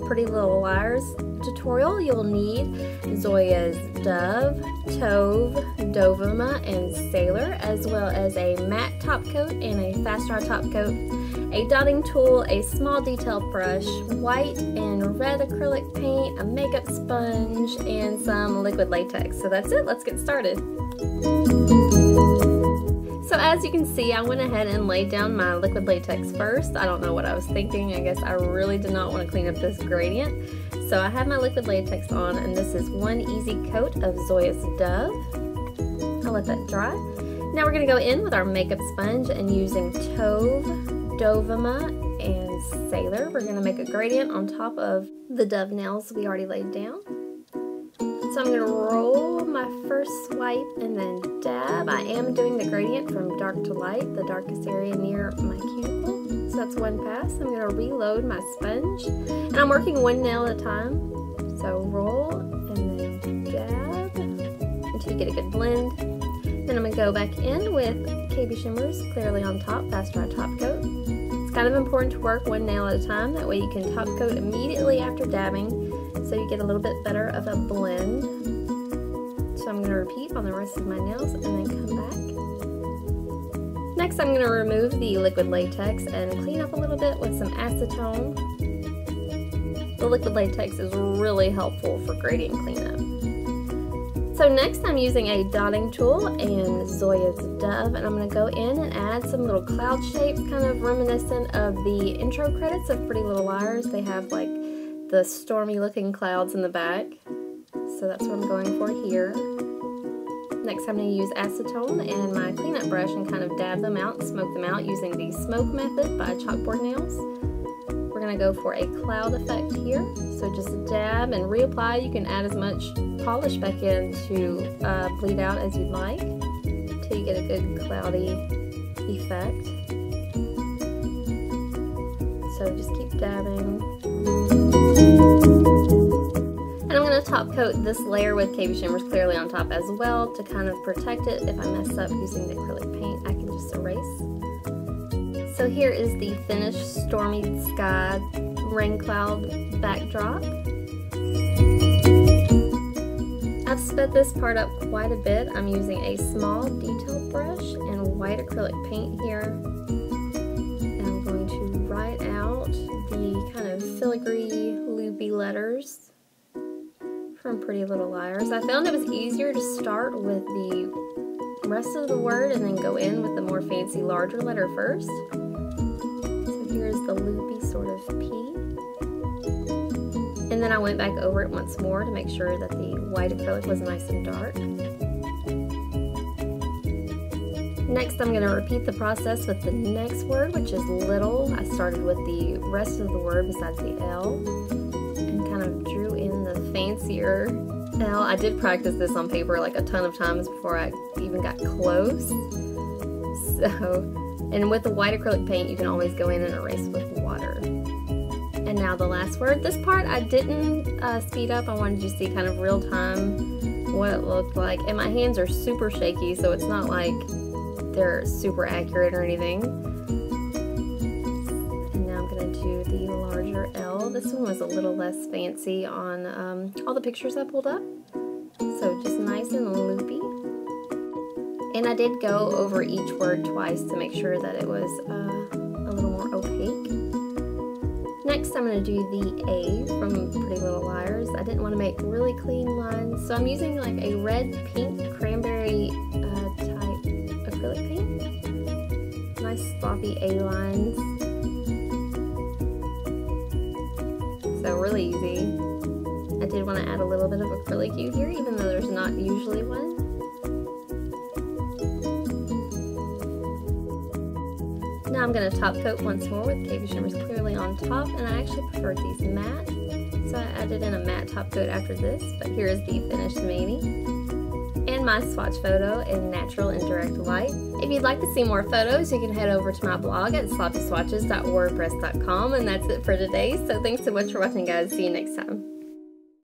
Pretty Little Liars tutorial, you'll need Zoya's Dove, Tove, Dovima, and Sailor, as well as a matte top coat and a fast dry top coat, a dotting tool, a small detail brush, white and red acrylic paint, a makeup sponge, and some liquid latex. So that's it, let's get started. So as you can see, I went ahead and laid down my liquid latex first. I don't know what I was thinking. I guess I really did not want to clean up this gradient. So I have my liquid latex on, and this is one easy coat of Zoya's Dove. I'll let that dry. Now we're going to go in with our makeup sponge and using Tove, Dovima, and Sailor. We're going to make a gradient on top of the Dove nails we already laid down. So I'm going to roll my first swipe and then dab. I am doing the gradient from dark to light, the darkest area near my cuticle. So that's one pass. I'm going to reload my sponge. And I'm working one nail at a time. So roll and then dab until you get a good blend. Then I'm going to go back in with KB Shimmer's Clearly on Top, Fast Dry Top Coat. It's kind of important to work one nail at a time. That way you can top coat immediately after dabbing, so you get a little bit better of a blend. So I'm going to repeat on the rest of my nails and then come back. Next I'm going to remove the liquid latex and clean up a little bit with some acetone. The liquid latex is really helpful for gradient cleanup. So next I'm using a dotting tool and Zoya's Dove, and I'm going to go in and add some little cloud shapes, kind of reminiscent of the intro credits of Pretty Little Liars. They have like the stormy looking clouds in the back. So that's what I'm going for here. Next I'm going to use acetone and my cleanup brush and kind of dab them out and smoke them out using the smoke method by Chalkboard Nails. We're going to go for a cloud effect here. So just dab and reapply. You can add as much polish back in to bleed out as you'd like until you get a good cloudy effect. So just keep dabbing. And I'm going to top coat this layer with KB Shimmer's Clearly on Top as well to kind of protect it. If I mess up using the acrylic paint, I can just erase. So here is the finished stormy sky rain cloud backdrop. I've sped this part up quite a bit. I'm using a small detail brush and white acrylic paint here. And I'm going to write out the kind of filigree, loopy letters from Pretty Little Liars. I found it was easier to start with the rest of the word and then go in with the more fancy, larger letter first. So here's the loopy sort of P. And then I went back over it once more to make sure that the white acrylic was nice and dark. Next I'm going to repeat the process with the next word, which is little. I started with the rest of the word besides the L and kind of drew in the fancier L. I did practice this on paper like a ton of times before I even got close. So, and with the white acrylic paint you can always go in and erase with water. And now the last word. This part I didn't speed up. I wanted you to see kind of real time what it looked like. And my hands are super shaky, so it's not like they're super accurate or anything. And now I'm going to do the larger L. This one was a little less fancy on all the pictures I pulled up. So just nice and loopy. And I did go over each word twice to make sure that it was a little more opaque. Next I'm going to do the A from Pretty Little Liars. I didn't want to make really clean lines, so I'm using like a red, pink, cranberry type acrylic paint. Nice sloppy A lines. So really easy. I did want to add a little bit of acrylic hue here, even though there's not usually one. Now I'm going to top coat once more with KB Shimmer's Clearly on Top, and I actually preferred these matte, so I added in a matte top coat after this, but here is the finished mani. And my swatch photo in natural and direct light. If you'd like to see more photos, you can head over to my blog at sloppyswatches.wordpress.com, and that's it for today, so thanks so much for watching guys, see you next time.